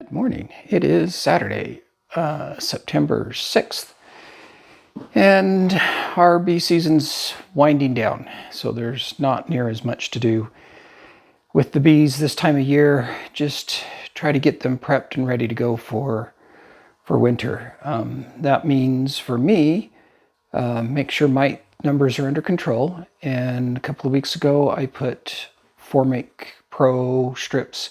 Good morning. It is Saturday, September 6th, and our bee season's winding down, so there's not near as much to do with the bees this time of year. Just try to get them prepped and ready to go for winter. That means for me, make sure mite numbers are under control, and a couple of weeks ago I put Formic Pro strips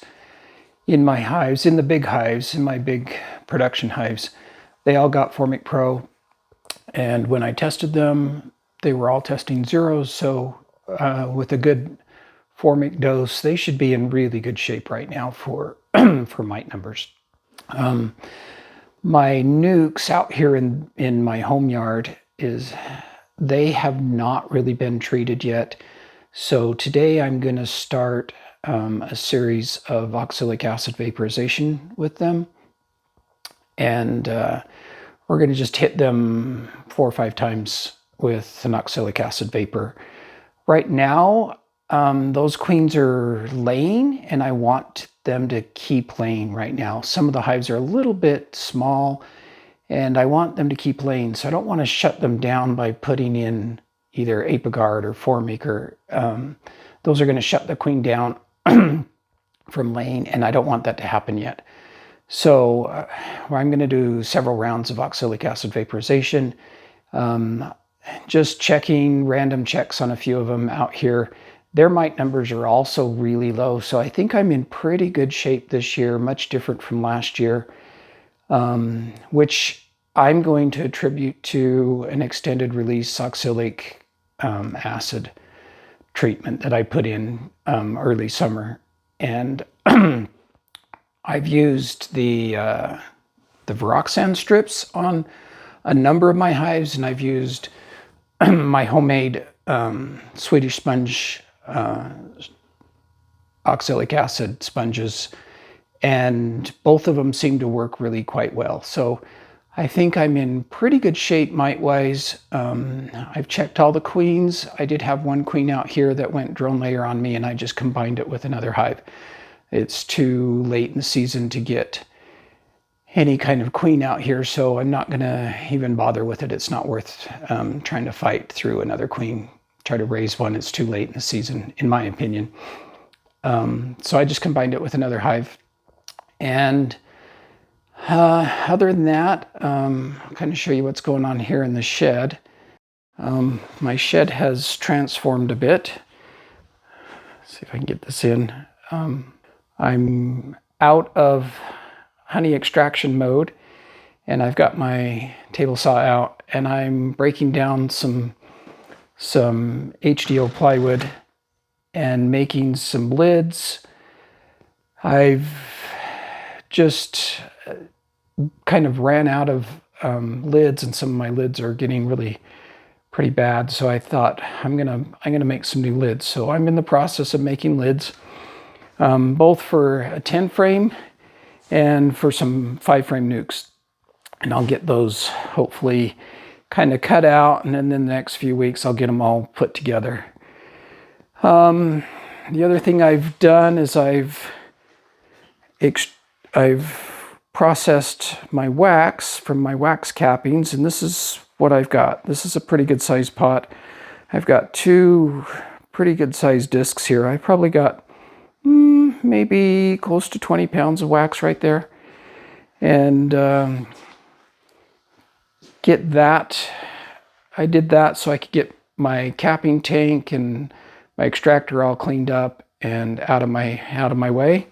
in my hives, in the big hives, in my big production hives. They all got Formic Pro, and when I tested them, they were all testing zeros, so with a good Formic dose, they should be in really good shape right now for for mite numbers. My nukes out here in my home yard they have not really been treated yet. So today I'm going to start a series of oxalic acid vaporization with them. And we're going to just hit them 4 or 5 times with an oxalic acid vapor. Right now, those queens are laying, and I want them to keep laying right now. Some of the hives are a little bit small, and I want them to keep laying. So I don't want to shut them down by putting in either Apiguard or Formic. Those are going to shut the queen down from laying, and I don't want that to happen yet. So I'm going to do several rounds of oxalic acid vaporization, just checking random checks on a few of them out here. Their mite numbers are also really low, so I think I'm in pretty good shape this year, much different from last year, which I'm going to attribute to an extended release oxalic acid treatment that I put in early summer. And I've used the Viroxan strips on a number of my hives, and I've used my homemade Swedish sponge oxalic acid sponges, and both of them seem to work really quite well. So I think I'm in pretty good shape mite-wise. I've checked all the queens. I did have one queen out here that went drone layer on me, and I just combined it with another hive. It's too late in the season to get any kind of queen out here, so I'm not going to even bother with it. It's not worth trying to fight through another queen, try to raise one. It's too late in the season, in my opinion. So I just combined it with another hive. And other than that, I'll kind of show you what's going on here in the shed. My shed has transformed a bit. Let's see if I can get this in. I'm out of honey extraction mode, and I've got my table saw out, and I'm breaking down some HDO plywood and making some lids. I've just kind of ran out of lids, and some of my lids are getting really pretty bad. So I thought I'm gonna make some new lids. So I'm in the process of making lids, both for a 10 frame and for some 5 frame nukes. And I'll get those hopefully kind of cut out, and then in the next few weeks I'll get them all put together. The other thing I've done is I've processed my wax from my wax cappings, and this is what I've got. This is a pretty good sized pot. I've got 2 pretty good sized discs here. I probably got maybe close to 20 pounds of wax right there. And get that. I did that so I could get my capping tank and my extractor all cleaned up and out of my way.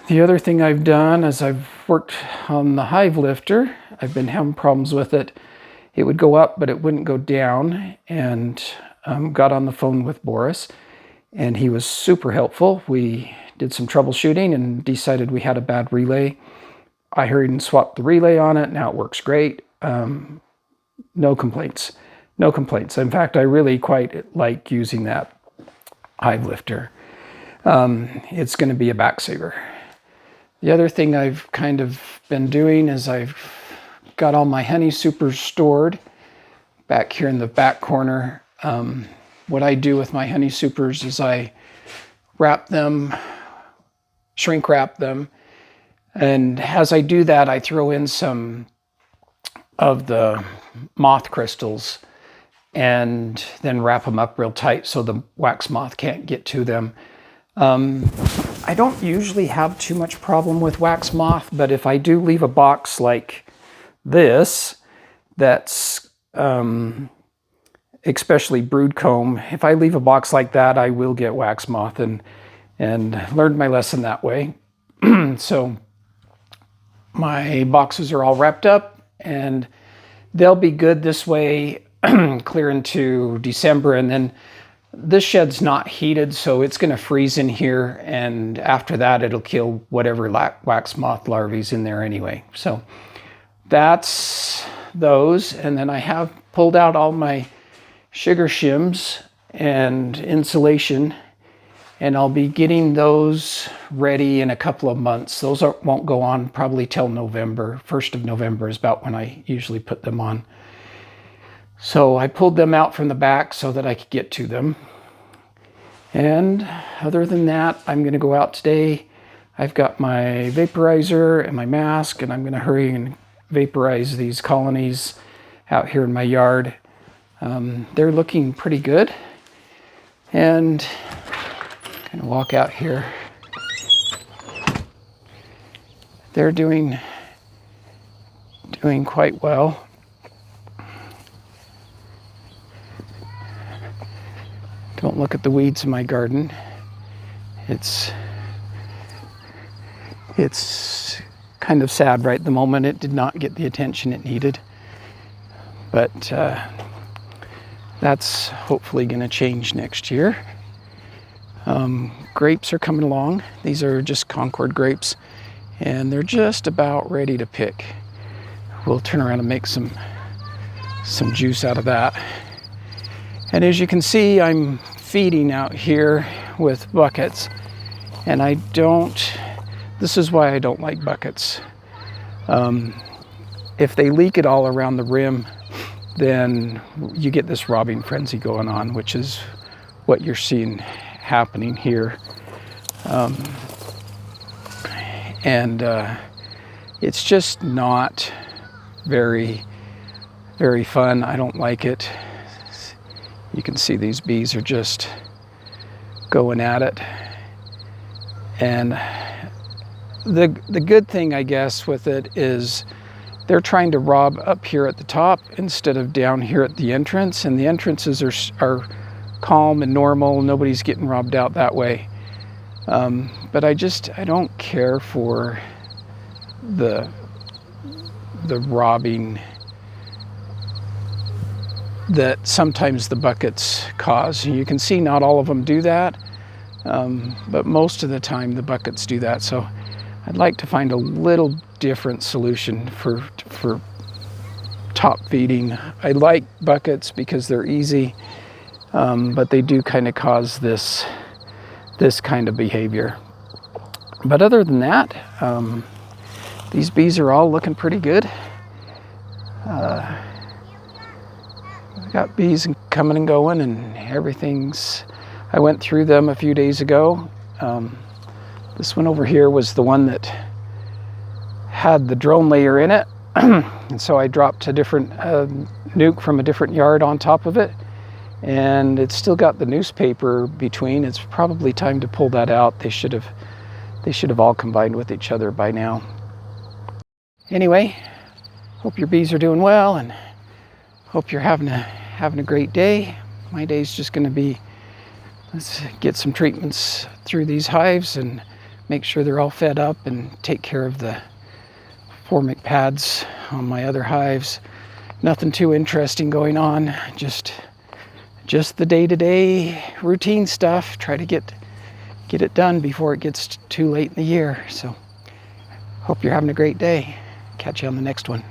The other thing I've done is I've worked on the hive lifter. I've been having problems with it. It would go up, but it wouldn't go down, and got on the phone with Boris, and he was super helpful. We did some troubleshooting and decided we had a bad relay. I hurried and swapped the relay on it. Now it works great. No complaints. No complaints. In fact, I really quite like using that hive lifter. It's going to be a back saver. The other thing I've kind of been doing is I've got all my honey supers stored back here in the back corner. What I do with my honey supers is I wrap them, shrink wrap them, And as I do that, I throw in some of the moth crystals and then wrap them up real tight so the wax moth can't get to them. I don't usually have too much problem with wax moth, but if I do leave a box like this, that's especially brood comb, if I leave a box like that, I will get wax moth, and learned my lesson that way. So my boxes are all wrapped up and they'll be good this way clear into December, and then this shed's not heated, so it's going to freeze in here, and after that it'll kill whatever wax moth larvae in there anyway. So that's those, and then I have pulled out all my sugar shims and insulation, and I'll be getting those ready in a couple of months. Those won't go on probably till November. 1st of November is about when I usually put them on. So I pulled them out from the back so that I could get to them. And other than that, I'm going to go out today. I've got my vaporizer and my mask, and I'm going to hurry and vaporize these colonies out here in my yard. They're looking pretty good. And I'm going to walk out here. They're doing quite well. Don't look at the weeds in my garden. It's kind of sad right at the moment. It did not get the attention it needed. But that's hopefully going to change next year. Grapes are coming along. These are just Concord grapes, and they're just about ready to pick. We'll turn around and make some juice out of that. And as you can see, I'm feeding out here with buckets, and this is why I don't like buckets. If they leak it all around the rim, then you get this robbing frenzy going on, which is what you're seeing happening here. It's just not very, very fun. I don't like it. You can see these bees are just going at it. And the good thing, I guess, with it is they're trying to rob up here at the top instead of down here at the entrance. And the entrances are calm and normal. Nobody's getting robbed out that way. But I don't care for the robbing that sometimes the buckets cause. You can see not all of them do that, but most of the time the buckets do that. So I'd like to find a little different solution for top feeding. I like buckets because they're easy, but they do kind of cause this kind of behavior. But other than that, these bees are all looking pretty good. Got bees coming and going, and I went through them a few days ago. This one over here was the one that had the drone layer in it. And so I dropped a different nuke from a different yard on top of it, and it's still got the newspaper between. It's probably time to pull that out. They should have all combined with each other by now. Anyway, hope your bees are doing well, and hope you're having a great day. My day's just going to be, let's get some treatments through these hives and make sure they're all fed up, and take care of the formic pads on my other hives. Nothing too interesting going on, just the day-to-day routine stuff. Try to get it done before it gets too late in the year. So hope you're having a great day. Catch you on the next one.